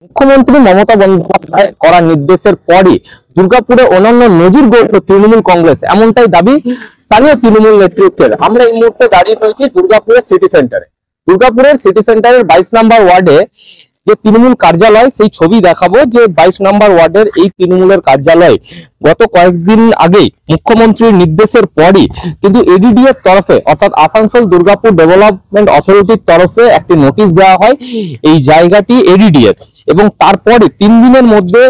মুখ্যমন্ত্রী মমতা বন্দ্যোপাধ্যায় করা নির্দেশের পরই দুর্গাপুরে অন্যান্য নজির গড়ল তৃণমূল কংগ্রেস, এমনটাই দাবি স্থানীয় তৃণমূল নেতৃত্বের। আমরা এই মুহূর্তে দাঁড়িয়ে রয়েছি দুর্গাপুরের সিটি সেন্টারে। দুর্গাপুরের সিটি সেন্টারের 22 নম্বর ওয়ার্ডে যে তৃণমূল কার্যালয়, সেই ছবি দেখাবো যে 22 নম্বর ওয়ার্ডের এই তৃণমূলের কার্যালয় গত কয়েকদিন আগেই মুখ্যমন্ত্রীর নির্দেশের পরই কিন্তু এডিডি এর তরফে অর্থাৎ আসানসোল দুর্গাপুর ডেভেলপমেন্ট অথরিটির তরফে একটি নোটিশ দেওয়া হয় এই জায়গাটি এডিডি এর, এবং তারপরে 3 দিনের মধ্যে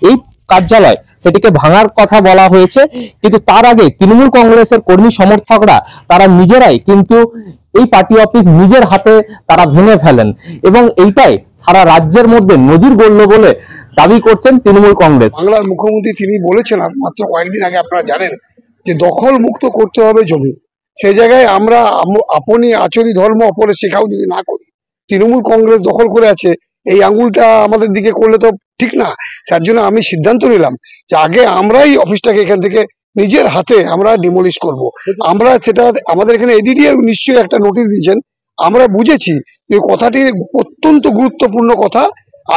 এই কার্যালয় সেটিকে ভাঙার কথা বলা হয়েছে। কিন্তু তার আগে তৃণমূল কংগ্রেসের কর্মী সমর্থকরা তারা নিজেরাই কিন্তু এই পার্টি অফিস নিজের হাতে তারা ভেঙে ফেলেন, এবং এইটাই সারা রাজ্যের মধ্যে নজির গড়ল বলে দাবি করছেন তৃণমূল কংগ্রেস। বাংলার মুখ্যমন্ত্রী তিনি বলেছেন মাত্র কয়েকদিন আগে, আপনারা জানেন যে দখল মুক্ত করতে হবে জমি। সেই জায়গায় আমরা আপনি আচরি ধর্ম অপরে শেখাও যদি না করি, তৃণমূল কংগ্রেস দখল করে আছে, এই আঙুলটা আমাদের দিকে করলে তো ঠিক না। তার জন্য আমি সিদ্ধান্ত নিলাম যে আগে আমরাই অফিসটাকে এখান থেকে নিজের হাতে আমরা ডিমোলিশ করব। আমরা সেটা আমাদের এখানে এডিডি নিশ্চয়ই একটা নোটিশ দিয়েছেন, আমরা বুঝেছি যে কথাটি অত্যন্ত গুরুত্বপূর্ণ কথা।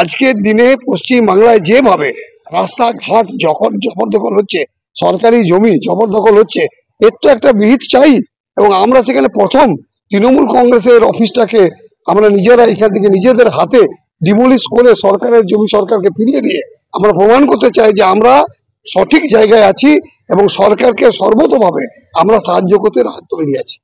আজকের দিনে পশ্চিম বাংলায় যেভাবে রাস্তাঘাট জবরদখল হচ্ছে, সরকারি জমি জবরদখল হচ্ছে, এর তো একটা বিহিত চাই। এবং আমরা সেখানে প্রথম তৃণমূল কংগ্রেসের অফিসটাকে আমরা নিজেরা এখান থেকে নিজেদের হাতে ডিমোলিশ করে সরকারের জমি সরকারকে ফিরিয়ে দিয়ে আমরা প্রমাণ করতে চাই যে আমরা সঠিক জায়গায় আছি এবং সরকারকে সর্বতভাবে আমরা সাহায্য করতে তৈরি আছি।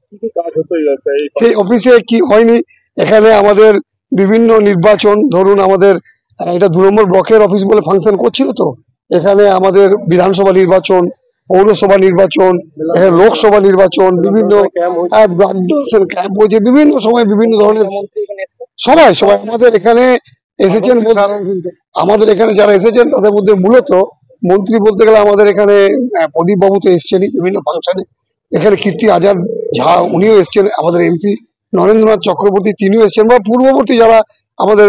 এই অফিসে কি হয়নি, এখানে আমাদের বিভিন্ন নির্বাচন, ধরুন আমাদের এটা 2 নম্বর ব্লকের অফিস বলে ফাংশন করছিল, তো এখানে আমাদের বিধানসভা নির্বাচন, পৌরসভা নির্বাচন, লোকসভা নির্বাচন, বিভিন্ন ক্যাম্প হয়েছে, বিভিন্ন সময় বিভিন্ন ধরনের সবাই আমাদের এখানে এসেছেন। আমাদের এখানে যারা এসেছেন তাদের মধ্যে মূলত মন্ত্রী বলতে গেলে আমাদের এখানে প্রদীপ বাবু তো এসছেন বিভিন্ন ফাংশনে, এখানে কীর্তি আজাদ ঝা উনিও এসছেন, আমাদের এমপি নরেন্দ্রনাথ চক্রবর্তী তিনিও এসছেন, বা পূর্ববর্তী যারা আমাদের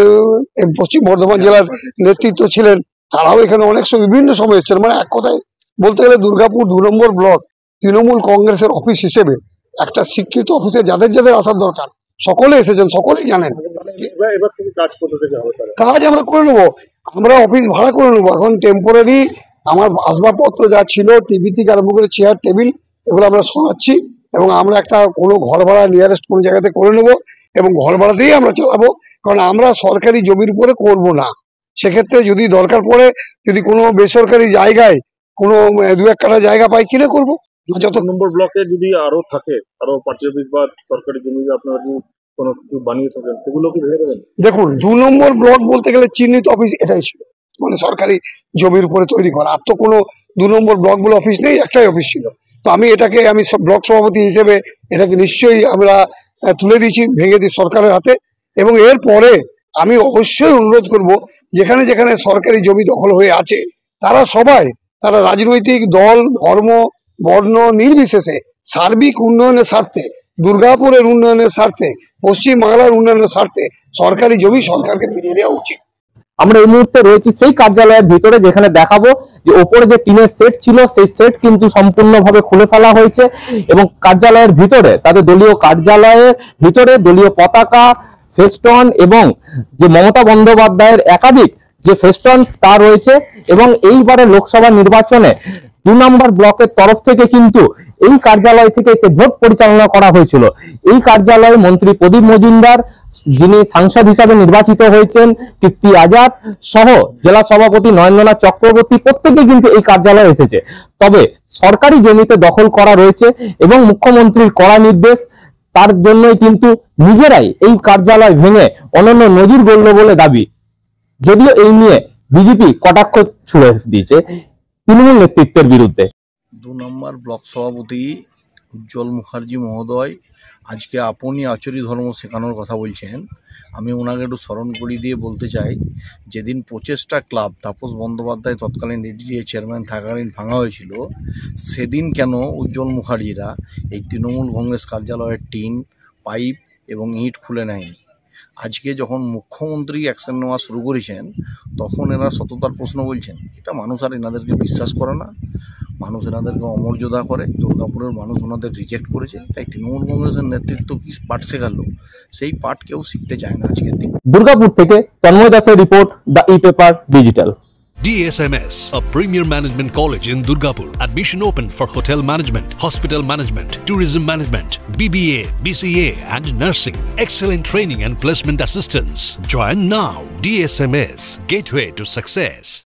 পশ্চিম বর্ধমান জেলার নেতৃত্ব ছিলেন তারাও এখানে অনেক সময় বিভিন্ন সময় এসছেন। মানে এক কথায় বলতে গেলে দুর্গাপুর 2 নম্বর ব্লক তৃণমূল কংগ্রেসের অফিস হিসেবে একটা স্বীকৃত অফিসে যাদের যাদের আসার দরকার সকলে এসেছেন, সকলেই জানেন। কাজ আমরা করে নেবো, আমরা অফিস ভাড়া করে নেবো। এখন টেম্পোরারি আমার আসবাবপত্র যা ছিল, টিভি থেকে আরম্ভ করে চেয়ার টেবিল, এগুলো আমরা সরাচ্ছি এবং আমরা একটা কোনো ঘর ভাড়া নিয়ারেস্ট কোনো জায়গাতে করে নেবো এবং ঘর ভাড়া দিয়েই আমরা চালাবো। কারণ আমরা সরকারি জমির উপরে করব না। সেক্ষেত্রে যদি দরকার পড়ে, যদি কোনো বেসরকারি জায়গায় কোনো 2-1 কাঠা জায়গা পাই, কিনে করবো। যত নম্বর ব্লকে যদি আরো থাকে, আরো পার্টি অফিস বা সরকারি জমি আপনারা কোনো কিছু বানিয়ে থাকেন, সেগুলো কি ভেবে দেবেন? দেখুন, 2 নম্বর ব্লক বলতে গেলে চিহ্নিত অফিস এটাই ছিল, মানে সরকারি জমির উপরে তৈরি করা। আর তো কোনো 2 নম্বর ব্লক বলে অফিস নেই, একটাই অফিস ছিল। তো আমি ব্লক সভাপতি হিসেবে এটাকে নিশ্চয়ই আমরা তুলে দিয়েছি, ভেঙে দিই সরকারের হাতে। এবং এরপরে আমি অবশ্যই অনুরোধ করব, যেখানে যেখানে সরকারি জমি দখল হয়ে আছে তারা রাজনৈতিক দল, ধর্ম, বর্ণ নির্বিশেষে সার্বিক উন্নয়নের স্বার্থে, দুর্গাপুরের উন্নয়নের স্বার্থে, পশ্চিম বাংলার উন্নয়নের স্বার্থে সরকারি জমি সরকারকে ফিরিয়ে দেওয়া উচিত। আমরা এই মুহূর্তে রয়েছি সেই কার্যালয়ের ভিতরে, যেখানে দেখাবো যে ওপরে যে টিনের সেট ছিল সেই সেট কিন্তু সম্পূর্ণভাবে খুলে ফেলা হয়েছে, এবং কার্যালয়ের ভিতরে তাদের দলীয় কার্যালয়ের ভিতরে দলীয় পতাকা, ফেস্টন এবং যে মমতা বন্দ্যোপাধ্যায়ের একাধিক যে ফেস্টন তা রয়েছে। এবং এইবারে লোকসভা নির্বাচনে 2 নম্বর ব্লকের তরফ থেকে কিন্তু এই কার্যালয় থেকে এসে ভোট পরিচালনা করা হয়েছিল। এই কার্যালয়ে মন্ত্রী প্রদীপ মজুমদার, যিনি সাংসদ হিসাবে নির্বাচিত হয়েছেন, কীর্তি আজাদ সহ জেলা সভাপতি নরেন্দ্রনাথ চক্রবর্তী প্রত্যেকে কিন্তু এই কার্যালয়ে এসেছে। তবে সরকারি জমিতে দখল করা রয়েছে এবং মুখ্যমন্ত্রীর কড়া নির্দেশ, তার জন্যই কিন্তু নিজেরাই এই কার্যালয় ভেঙে অনন্য নজির গড়ল বলে দাবি। যদিও এই নিয়ে বিজেপি কটাক্ষ ছুড়ে দিয়েছে তৃণমূল নেতৃত্বের বিরুদ্ধে। 2 নম্বর ব্লক সভাপতি উজ্জ্বল মুখার্জি মহোদয় আজকে আপনি আচরি ধর্ম শেখানোর কথা বলছেন। আমি ওনাকে একটু স্মরণ করিয়ে দিয়ে বলতে চাই, যেদিন প্রচেষ্টা ক্লাব তাপস বন্দ্যোপাধ্যায় তৎকালীন এডিডিএ চেয়ারম্যান থাকাকালীন ভাঙা হয়েছিল, সেদিন কেন উজ্জ্বল মুখার্জিরা এই তৃণমূল কংগ্রেস কার্যালয়ের টিন, পাইপ এবং ইট খুলে নেয়নি? আজকে যখন মুখ্যমন্ত্রী অ্যাকশন নেওয়া শুরু করেছেন তখন এরা সততার প্রশ্ন বলছেন। এটা মানুষ আর এনাদেরকে বিশ্বাস করে না। মানুষ এনাদেরকে অমর্যাদা করে, দুর্গাপুরের মানুষ ওনাদের রিজেক্ট করেছে। তাই তৃণমূল কংগ্রেসের নেতৃত্ব কি পাঠ শেখালো, সেই পাঠ কেউ শিখতে চায় না আজকের দিন। দুর্গাপুর থেকে তন্ময় দাসের report, the e-paper digital. DSMS, a premier management college in Durgapur. Admission open for hotel management, hospital management, tourism management, BBA, BCA and nursing. Excellent training and placement assistance. Join now. DSMS, gateway to success.